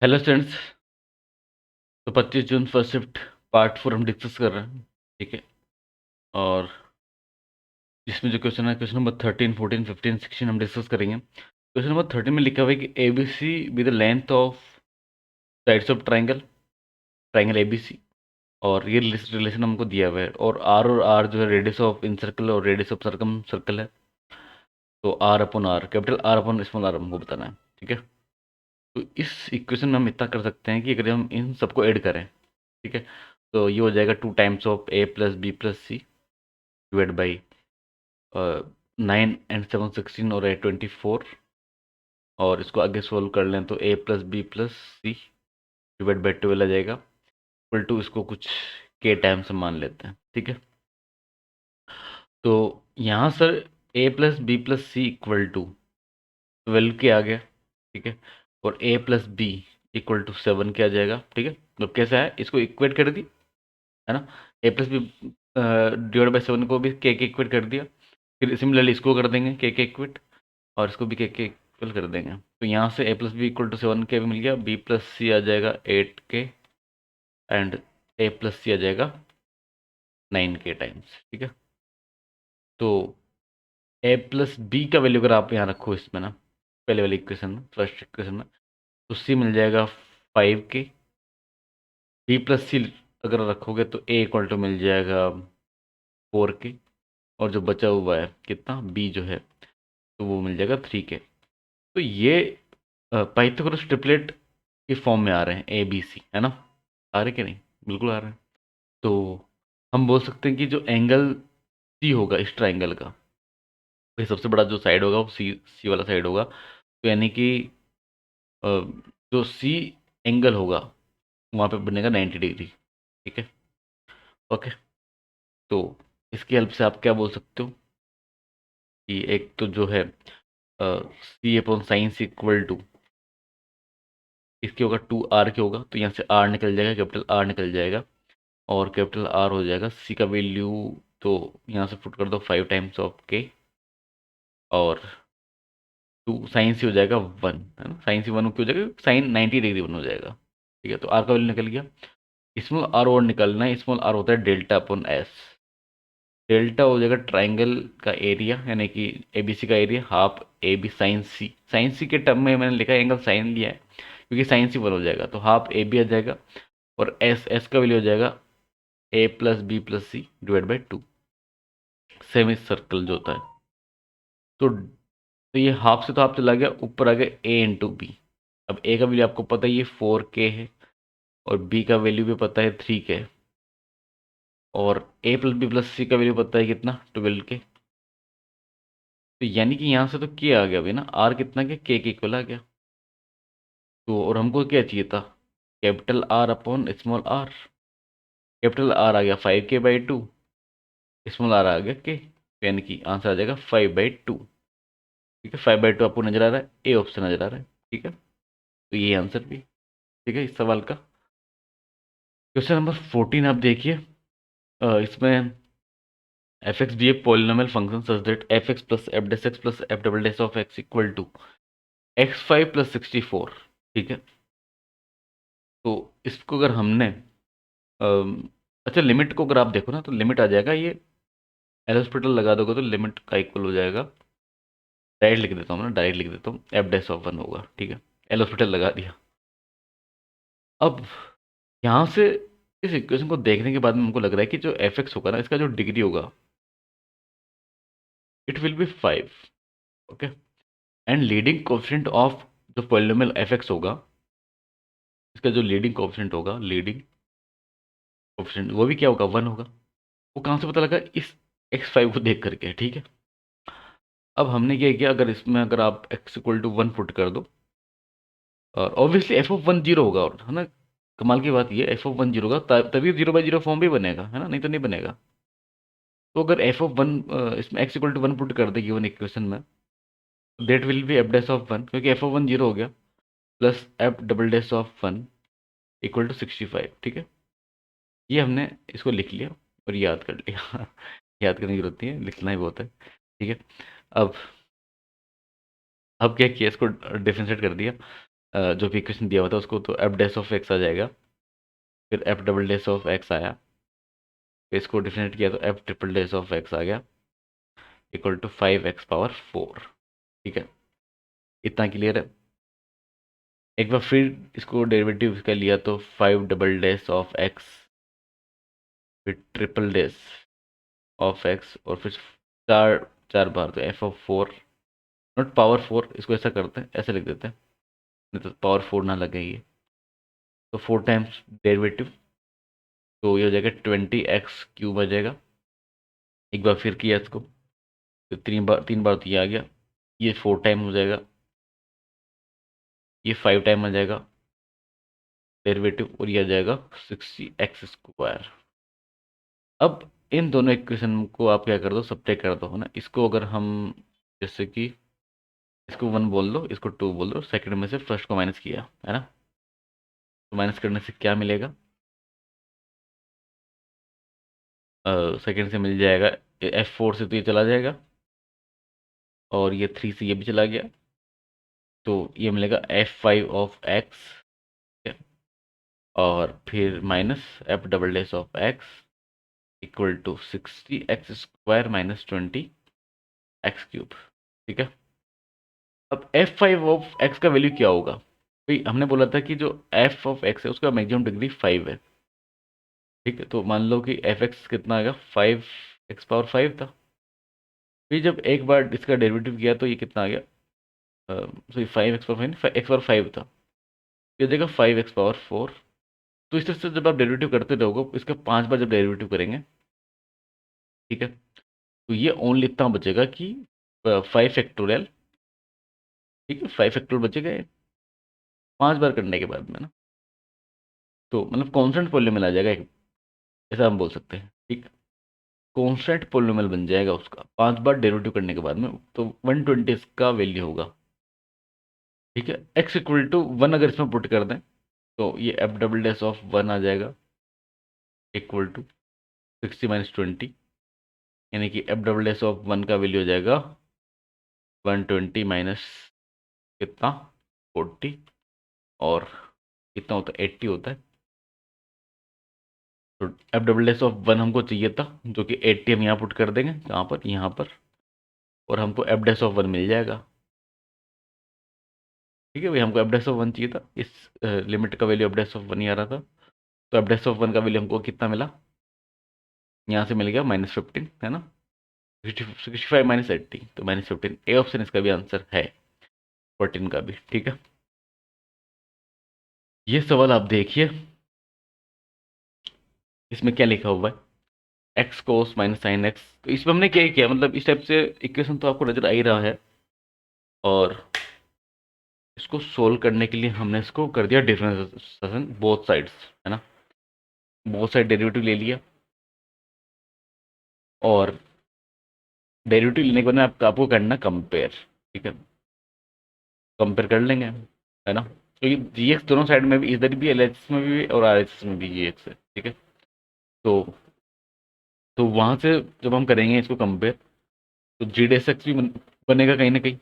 Hello students. तो 25 June first shift part 4 हम discuss कर रहे हैं। ठीक है। और जिसमें जो क्वेश्चन है क्वेश्चन नंबर 13, 14, 15, 16 हम डिस्कस करेंगे। क्वेश्चन नंबर 13 में लिखा हुआ है कि A B C with the length of sides of triangle triangle A B C. और ये रिलेशन हमको दिया हुआ है और आर जो है रेडियस ऑफ इन सर्कल और रेडियस ऑफ सर्कम सर्कल है। तो R upon R, capital R upon small R हमको बताना है। ठीक है। तो इस इक्वेशन में हम इतना कर सकते हैं कि अगर हम इन सबको ऐड करें, ठीक है, तो ये हो जाएगा 2 times of A plus B plus C divide by 9 and 7 16 और 8 24। और इसको आगे सोल्व कर लें तो A plus B plus C divide by 12 आ जाएगा, इक्वल टू इसको कुछ के टाइम से मान लेते हैं। ठीक है। तो यहाँ sir A plus B plus C equal to 12 के आ गया। ठीक है। और A plus B equal to 7 के आ जाएगा। ठीक है। तो कैसा है, इसको इक्वेट कर दी, है ना। ए प्लस बी डिवाइड बाई 7 को भी के इक्वेट कर दिया। फिर सिमिलरली इसको कर देंगे के इक्वेट, और इसको भी के इक्वल कर देंगे। तो यहाँ से ए प्लस बी इक्वल टू 7 के भी मिल गया, बी प्लस सी आ जाएगा 8 के, एंड ए प्लस सी आ जाएगा 9 के टाइम्स। ठीक है। तो ए प्लस बी का वैल्यू अगर आप यहाँ रखो इसमें ना, पहले वाली इक्वेशन में, फर्स्ट इक्वेशन में, तो सी मिल जाएगा 5 के। बी प्लस सी अगर रखोगे तो ए इक्वल टू मिल जाएगा 4 के, और जो बचा हुआ है कितना, बी जो है, तो वो मिल जाएगा 3 के। तो ये पाइथागोरस ट्रिपलेट के फॉर्म में आ रहे हैं ए बी सी, है ना। आ रहे कि नहीं, बिल्कुल आ रहे हैं। तो हम बोल सकते हैं कि जो एंगल सी होगा इस ट्राइंगल का, वही सबसे बड़ा जो साइड होगा वो सी सी वाला साइड होगा। तो यानी कि अ, जो सी एंगल होगा वहाँ पे बनेगा 90 डिग्री। ठीक है। ओके। तो इसकी हेल्प से आप क्या बोल सकते हो कि एक तो जो है C upon sine C equal to, इसके होगा 2 आर के होगा, तो यहाँ से आर निकल जाएगा, कैपिटल आर निकल जाएगा, और कैपिटल आर हो जाएगा सी का वैल्यू। तो यहाँ से पुट कर दो 5 टाइम्स ऑफ के, और 2 साइन सी हो जाएगा 1, है ना। साइन सी 1 क्यों हो जाएगा, साइन 90 डिग्री 1 हो जाएगा। ठीक है। तो आर का वैल्यू निकल गया। स्मॉल आर और निकलना है, स्मॉल आर होता है डेल्टा अपॉन एस। डेल्टा हो जाएगा ट्राइंगल का एरिया, यानी कि ए बी सी का area, half A B sine C. Sine C के टर्म में मैंने लिखा है, एंगल साइन लिया है क्योंकि साइन सी 1 हो जाएगा, तो हाफ ए बी आ जाएगा, और एस एस का वैल्यू हो जाएगा A plus B plus C divide by 2, semicircle जो होता है। तो ये हाफ से तो हाफ चला गया, ऊपर आ गया ए इंटू बी। अब ए का वैल्यू आपको पता है ये 4 के है, और बी का वैल्यू भी पता है 3 के, और ए प्लस बी प्लस सी का वैल्यू पता है कितना, 12 के। तो यानी कि यहाँ से तो के आ गया भाई ना, आर कितना के इक्वल आ गया। तो और हमको क्या चाहिए था, capital R upon small R. Capital R आ गया 5 के/2, स्मॉल आर आ गया के, यानी कि आंसर आ जाएगा 5/2। ठीक है। 5/2 आपको नजर आ रहा है, ए ऑप्शन नजर आ रहा है। ठीक है। तो ये आंसर भी ठीक है इस सवाल का। क्वेश्चन नंबर 14 आप देखिए। इसमें एफ एक्स भी एक polynomial function such that F X plus F dash X plus F double dash of X equal to x5 + 64। ठीक है। तो इसको अगर हमने अच्छा, लिमिट को अगर आप देखो ना, तो लिमिट आ जाएगा ये, एल हॉस्पिटल लगा दोगे तो लिमिट का इक्वल हो जाएगा। डायरेक्ट लिख देता हूँ ना, डायरेक्ट लिख देता हूँ, एफ डैश ऑफ 1 होगा। ठीक है। एल हॉस्पिटल लगा दिया। अब यहाँ से इस इक्वेशन को देखने के बाद में हमको लग रहा है कि जो एफ एक्स होगा ना, इसका जो डिग्री होगा, it will be 5। Okay. And leading coefficient of जो पॉलिनोमियल एफ एक्स होगा, इसका जो लीडिंग कोफिशिएंट होगा, लीडिंग कोफिशिएंट वो भी क्या होगा, 1 होगा। वो कहाँ से पता लगा, इस x5 को देख करके। ठीक है। अब हमने क्या किया, अगर इसमें अगर आप x इक्वल टू 1 पुट कर दो, और ऑब्वियसली एफ ऑफ 1 जीरो होगा, और है ना, कमाल की बात ये एफ ऑफ 1 जीरो होगा, तभी 0/0 फॉर्म भी बनेगा, है ना, नहीं तो नहीं बनेगा। तो अगर एफ ऑफ 1 इसमें x इक्वल टू 1 पुट कर दे गिवन इक्वेशन में, that will be F dash of 1, क्योंकि एफ ऑफ 1 जीरो हो गया, plus F double dash of 1 equal to 65। ठीक है। ये हमने इसको लिख लिया और याद कर लिया। याद करने की जरूरत नहीं है, लिखना ही बहुत है। ठीक है। अब अब क्या किया, इसको डिफरेंशिएट कर दिया। जो भी इक्वेशन दिया हुआ था उसको, तो एफ डैश ऑफ एक्स आ जाएगा। फिर F double dash of X आया, फिर इसको डिफरेंट किया तो F triple dash of X आ गया, इक्वल टू 5x⁴। ठीक है, इतना क्लियर है। एक बार फिर इसको डेरिवेटिव इसका लिया तो 5 डबल डैश ऑफ एक्स, फिर ट्रिपल डैश ऑफ एक्स, और फिर चार चार बार तो एफ ऑफ 4, नॉट पावर 4, इसको ऐसा करते हैं, ऐसे लिख देते हैं, नहीं तो पावर 4 ना लगे ये। तो 4 टाइम्स डेरिवेटिव, तो ये हो जाएगा 20x³ आ जाएगा। एक बार फिर किया इसको, तो 3 बार तो ये आ गया, ये 4 टाइम हो जाएगा, ये 5 टाइम आ जाएगा डेरिवेटिव, और ये आ जाएगा 60x²। अब इन दोनों इक्वेशन को आप क्या कर दो, सब्ट्रैक्ट कर दो, है ना। इसको अगर हम, जैसे कि इसको 1 बोल दो, इसको 2 बोल दो, सेकंड में से फर्स्ट को माइनस किया, है ना। तो माइनस करने से क्या मिलेगा, सेकंड से मिल जाएगा, F4 से तो ये चला जाएगा, और ये 3 से ये भी चला गया, तो ये मिलेगा F5 ऑफ एक्स, और फिर minus F double dash of X equal to 60x² minus 20x³। ठीक है, अब F5 ऑफ एक्स का वैल्यू क्या होगा भाई, हमने बोला था कि जो f ऑफ x है उसका मैक्सिमम डिग्री 5 है। ठीक है, तो मान लो कि एफ एक्स कितना आएगा, 5x⁴ था। फिर जब एक बार इसका डेरिवेटिव किया तो ये कितना आ गया, सॉरी 5x⁴ x⁴ था, ये देगा 5x⁴। तो इस तरह से जब आप डेरिवेटिव करते रहोगे, इसका 5 बार जब डेरिवेटिव करेंगे, ठीक है, तो ये ओनली इतना बचेगा कि 5 फैक्टोरियल, ठीक है, 5 फैक्टोरियल बचेगा ये 5 बार करने के बाद में ना। तो मतलब कॉन्स्टेंट पॉलिनोमियल आ जाएगा एक, ऐसा हम बोल सकते हैं। ठीक, कॉन्स्टेंट पॉलिनोमियल बन जाएगा उसका 5 बार डेरिवेटिव करने के बाद में, तो 120 इसका वैल्यू होगा। ठीक है, x इक्वल टू 1 अगर इसमें पुट कर दें, तो ये एफ डबल डैश ऑफ 1 आ जाएगा, इक्वल टू 60 - 20, यानी कि एफ डबल डैश ऑफ 1 का वैल्यू हो जाएगा 120 माइनस कितना 40, और कितना होता है 80 होता है। तो एफ डबल डैश ऑफ 1 हमको चाहिए था, जो कि 80 हम यहाँ पुट कर देंगे, कहाँ पर, यहाँ पर, और हमको एफ डैश ऑफ 1 मिल जाएगा। ठीक है भाई, हमको एफ डैश ऑफ 1 चाहिए था, इस लिमिट का वैल्यू एफ डैश ऑफ 1 ही आ रहा था, तो एफ डैश ऑफ 1 का वैल्यू हमको कितना मिला, यहाँ से मिल गया -15, है ना। 65 - 80, तो -15, ए ऑप्शन इसका भी आंसर है, 14 का भी। ठीक है, ये सवाल आप देखिए, इसमें क्या लिखा हुआ है, एक्स कोस माइनस साइन एक्स। तो इसमें हमने क्या किया, मतलब इस टाइप से इक्वेशन तो आपको नजर आ ही रहा है, और इसको सोल्व करने के लिए हमने इसको कर दिया डिफरेंशिएशन बोथ साइड्स, है ना। बोथ साइड डेरिवेटिव ले लिया, और डेरिवेटिव लेने के बाद में आपको करना कंपेयर। ठीक है, कंपेयर कर लेंगे, है ना। तो ये जी एक्स दोनों साइड में भी, इधर भी एल एच में भी और आर एच में भी जी एक्स है। ठीक है, तो वहां से जब हम करेंगे इसको कंपेयर, तो जी डी एस एक्स भी बनेगा कहीं ना कहीं,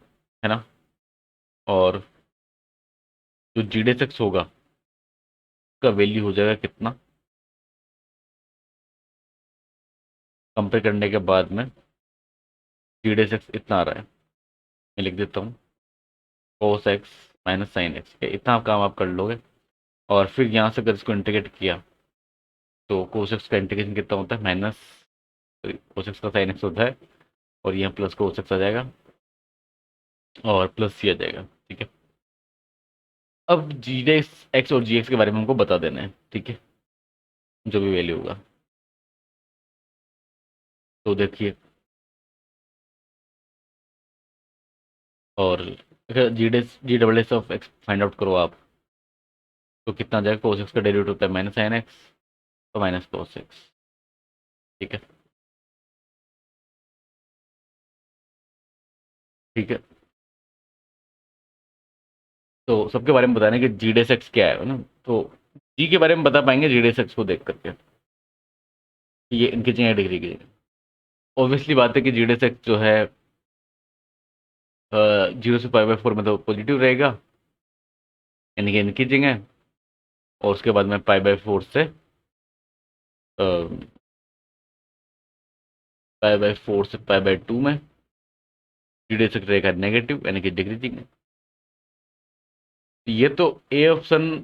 है ना। और जो जी डी एस एक्स होगा उसका वैल्यू हो जाएगा कितना, कंपेयर करने के बाद में जी डी एस एक्स इतना आ रहा है, मैं लिख देता हूँ, cos x minus sine x, इतना काम आप कर लोगे। और फिर यहाँ से अगर इसको इंटीग्रेट किया, तो कोस एक्स का इंटीग्रेशन कितना होता है, माइनस कोस एक्स का साइन एक्स होता है, और यहाँ प्लस कोस एक्स आ जाएगा, और प्लस सी आ जाएगा। ठीक है, अब जी डी एक्स और जी एक्स के बारे में हमको बता देना है। ठीक है, जो भी वैल्यू होगा, तो देखिए, और G double S of X find out करो आप, तो कितना आ जाएगा, कोस एक्स का डेरिवेटिव होता है माइनस साइन एक्स, तो माइनस कोस एक्स। ठीक है, ठीक है, तो सबके बारे में बताने कि जी डी एस एक्स क्या है ना। तो जी के बारे में बता पाएंगे जी डी एस एक्स को देख करके, ये इनकी चाहिए डिग्री की। ऑब्वियसली बात है कि जी डी एस एक्स जो है 0 से π/4 में तो पॉजिटिव रहेगा, यानी कि इंक्रीजिंग है। और उसके बाद में पाई बाई 4 से पाई बाई 2 में जीडे से रहेगा नेगेटिव, यानी कि डिक्रीजिंग है। ये तो ए ऑप्शन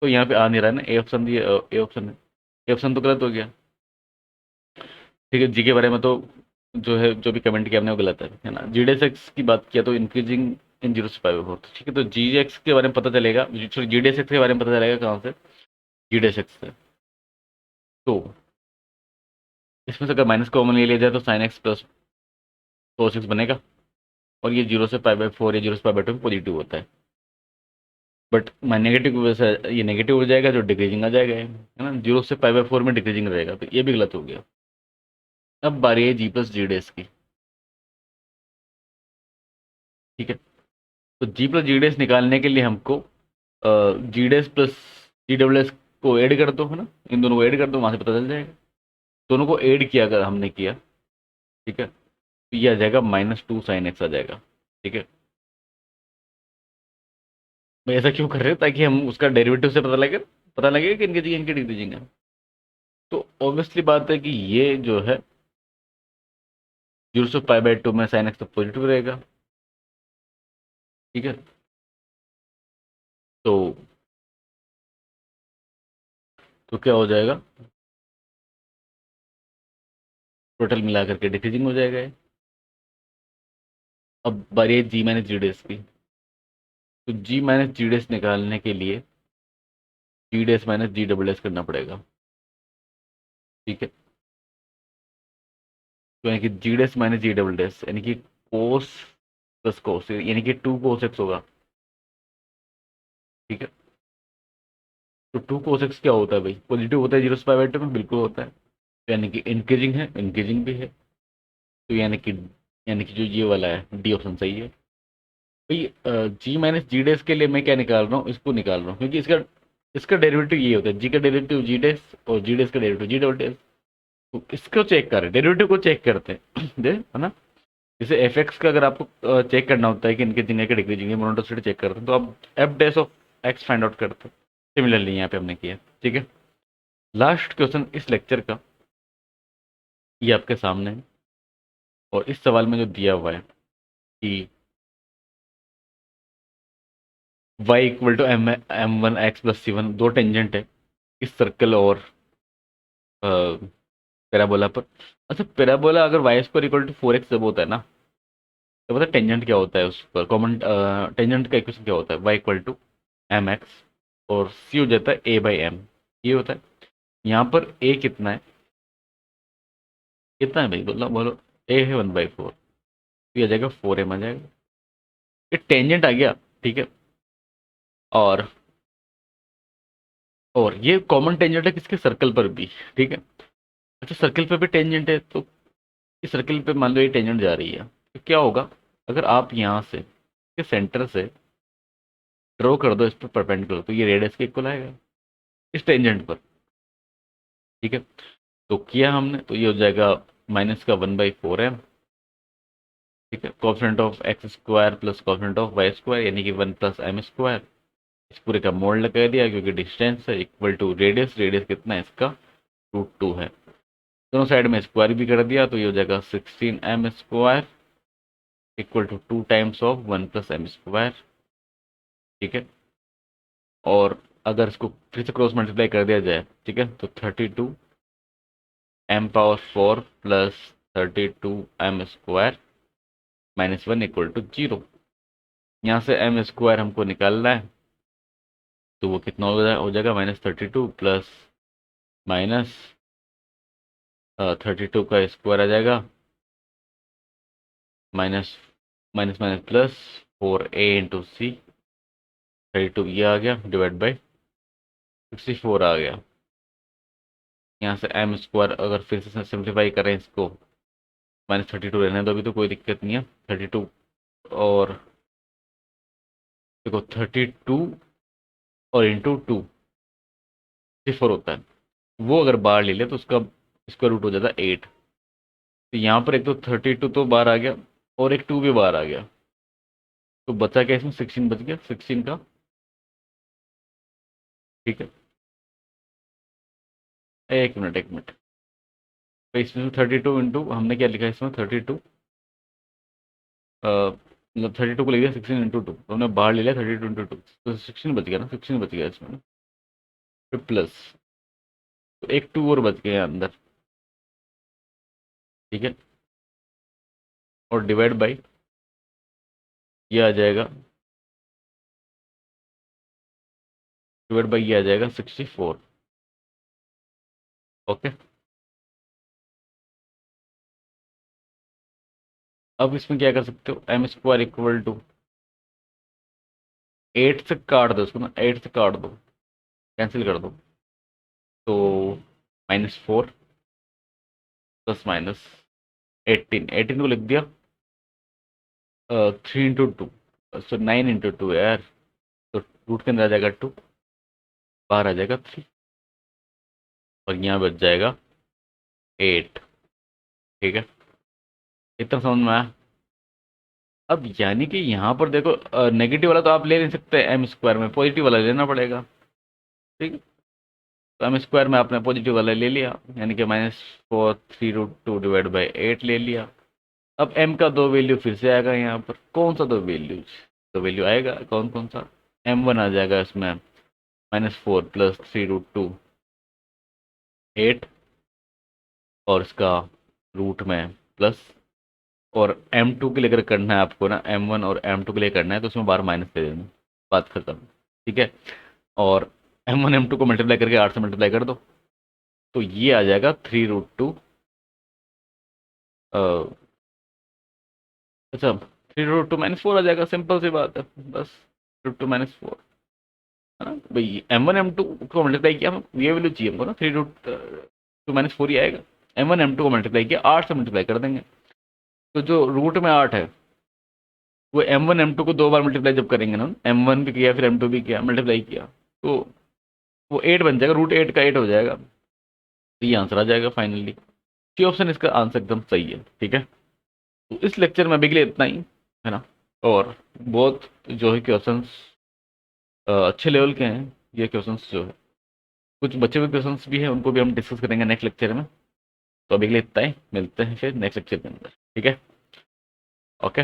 तो यहाँ पे आ नहीं रहा है ना, ए ऑप्शन दिए, ए ऑप्शन है, ए ऑप्शन तो गलत हो गया। ठीक है, जी के बारे में तो जो है, जो भी कमेंट किया हमने वो गलत है ना। जी डेस एक्स की बात किया तो इंक्रीजिंग इन 0 से 5/4, ठीक है। तो जी एक्स के बारे में पता चलेगा, सॉरी जी डेस एक्स के बारे में पता चलेगा कहाँ से, जी डेस एक्स से। तो इसमें से अगर माइनस कॉमन ले लिया जाए तो sine x plus cos x बनेगा। और ये 0 से π/4 या 0 से π/2 में पॉजिटिव होता है। बट मैं नेगेटिव की वजह से ये नेगेटिव हो जाएगा, जो डिक्रीजिंग आ जाएगा, है ना। 0 से π/4 में डिक्रीजिंग रहेगा, तो ये भी गलत हो गया। अब बारी है जी प्लस जी डेस की, ठीक है। तो जी प्लस जी डेस निकालने के लिए हमको जी डेस प्लस जी डबल एस को ऐड कर दो, है ना। इन दोनों को ऐड कर दो, वहां से पता चल जाएगा। दोनों को ऐड किया अगर हमने किया, ठीक है, तो ये आ जाएगा -2 sin x आ जाएगा, ठीक है। मैं ऐसा क्यों कर रहे हैं, ताकि हम उसका डेरिवेटिव से पता लगेगा कि इनकी जगह इनकी डिक्रीजिंग है। तो ऑब्वियसली बात है कि ये जो है 0 से π/2 में साइन एक्स तो पॉजिटिव रहेगा, ठीक है। तो क्या हो जाएगा, टोटल मिला करके डिक्रीजिंग हो जाएगा ये। अब बारी है जी माइनस जी डेस की। तो जी माइनस जी डेस निकालने के लिए जी डेस माइनस जी डबल एस करना पड़ेगा, ठीक है। तो यानी कि जी डेस माइनस जी डबल डेस, यानी कि कोस प्लस कोस, यानी कि 2 cos x होगा, ठीक है। तो 2 cos x क्या होता है भाई, पॉजिटिव होता है 0 से π/2 में, बिल्कुल होता है। तो यानी कि इंक्रीजिंग है, इंक्रीजिंग भी है। तो यानी कि जो ये वाला है डी ऑप्शन सही है भाई। जी माइनस जी डेस के लिए मैं क्या निकाल रहा हूँ, इसको निकाल रहा हूँ, क्योंकि इसका इसका डेरिवेटिव ये होता है, जी का डेरिवेटिव जी डेस और जी डेस का डेरिवेटिव जी डबल डेस। तो इसको चेक करें, डेरिवेटिव को चेक करते हैं दे, है ना। जैसे एफ एक्स का अगर आपको चेक करना होता है कि इनके जिंगे के डिक्रीजिंग है, मोनोटोसिटी चेक करते हैं, तो आप F dash of X find out करते हैं। सिमिलरली यहाँ पे हमने किया, ठीक है। लास्ट क्वेश्चन इस लेक्चर का ये आपके सामने है। और इस सवाल में जो दिया हुआ है कि y इक्वल टू m1x+c1 दो टेंजेंट है इस सर्कल और पैराबोला पर। अच्छा, पैराबोला अगर y² इक्वल टू 4x जब होता है ना, तो पता है टेंजेंट क्या होता है उस पर, कॉमन टेंजेंट का इक्वेशन क्या होता है, y इक्वल टू mx और c हो जाता है a/m, ये होता है। यहाँ पर a कितना है, कितना है भाई, बोलो बोलो। a है 1/4, तो ये आ जाएगा 4m आ जाएगा। ये टेंजेंट आ गया, ठीक है। और ये कॉमन टेंजेंट है किसके, सर्कल पर भी, ठीक है। अच्छा, सर्कल पे भी टेंजेंट है, तो इस सर्कल पे मान लो ये टेंजेंट जा रही है, तो क्या होगा, अगर आप यहाँ से के सेंटर से ड्रॉ कर दो इस पर परपेंडिकुलर, तो ये रेडियस के इक्वल आएगा इस टेंजेंट पर, ठीक है। तो किया हमने, तो ये हो जाएगा माइनस का 1/4m, ठीक है। Coefficient of x² plus coefficient of y², यानी कि 1 + m²। इस पूरे का मोड लगा दिया, क्योंकि डिस्टेंस है इक्वल टू रेडियस, रेडियस कितना है इसका, √2 है। दोनों साइड में स्क्वायर भी कर दिया, तो ये हो जाएगा 16m² equal to 2 times of 1 + m², ठीक है। और अगर इसको फिर से क्रॉस मल्टीप्लाई कर दिया जाए, ठीक है, तो 32m⁴ plus 32m² -1 equal to 0। यहाँ से m² हमको निकालना है, तो वो कितना हो जाएगा -32 प्लस माइनस 32 का स्क्वायर आ जाएगा, minus minus minus plus 4a × c, 32 ये आ गया डिवाइड बाई 64 आ गया। यहाँ से m² अगर फिर से सिंप्लीफाई करें इसको, -32 रहने दो, अभी तो कोई दिक्कत नहीं है। 32 और देखो 32 और × 2 64 होता है, वो अगर बाहर ले ले तो उसका स्क्वायर रूट हो जाता है 8। तो यहाँ पर एक तो 32 तो बाहर आ गया और एक 2 भी बाहर आ गया, तो बचा क्या इसमें, 16 बच गया, 16 का ठीक है, एक मिनट एक मिनट। तो इसमें 32 इंटू हमने क्या लिखा है इसमें 32, मतलब 32 को लिख दिया 16 इंटू टू, तो हमने बाहर ले लिया 32 इंटू टू, तो 16 बच गया ना, 16 बच गया इसमें। फिर प्लस, तो एक टू और बच गया अंदर। ठीक है, और डिवाइड बाई ये आ जाएगा, डिवाइड बाई ये आ जाएगा 64। ओके, अब इसमें क्या कर सकते हो, एम स्क्वायर इक्वल टू 8 से काट दो इसको ना, 8 से काट दो, कैंसिल कर दो, तो -4 प्लस माइनस 18 को लिख दिया 3 इंटू 2, सो 9 इंटू 2 यार, तो रूट के अंदर आ जाएगा 2, बाहर आ जाएगा 3, और यहाँ बच जाएगा 8। ठीक है, इतना समझ में आया। अब यानी कि यहाँ पर देखो, नेगेटिव वाला तो आप ले नहीं सकते एम स्क्वायर में, पॉजिटिव वाला लेना पड़ेगा। ठीक है, तो एम स्क्वायर में आपने पॉजिटिव वाला ले लिया, यानी कि -4 3√2 डिवाइड बाई 8 ले लिया। अब एम का दो वैल्यू फिर से आएगा यहाँ पर, कौन सा दो वैल्यू, तो वैल्यू आएगा कौन कौन सा, m1 आ जाएगा इसमें -4 प्लस 3√2 8, और इसका रूट में प्लस, और m2 के लिए अगर करना है आपको ना, m1 और m2 के लिए करना है तो उसमें बार माइनस दे देना, बात खत्म। ठीक है, और m1 m2 को मल्टीप्लाई करके 8 से मल्टीप्लाई कर दो, तो ये आ जाएगा 3√2, अच्छा 3√2 -4 आ जाएगा, सिंपल सी बात है बस, √2 -4 है ना भाई। m1 m2 को मल्टीप्लाई किया, हम ये वैल्यू चाहिए हमको ना, 3√2 -4 ही आएगा। m1 m2 को मल्टीप्लाई किया, 8 से मल्टीप्लाई कर देंगे, तो जो रूट में 8 है वो m1 m2 को दो बार मल्टीप्लाई जब करेंगे ना, m1 भी किया फिर m2 भी किया, मल्टीप्लाई किया, तो वो 8 बन जाएगा, √8 का 8 हो जाएगा, तो ये आंसर आ जाएगा फाइनली। सी ऑप्शन इसका आंसर एकदम सही है। ठीक है, तो इस लेक्चर में अभी के लिए इतना ही है ना, और बहुत जो है क्वेश्चंस अच्छे लेवल के हैं ये क्वेश्चंस जो है, कुछ बचे हुए क्वेश्चंस भी हैं उनको भी हम डिस्कस करेंगे नेक्स्ट लेक्चर में। तो अभी के लिए इतना ही, मिलते हैं फिर नेक्स्ट लेक्चर के अंदर। ठीक है, ओके।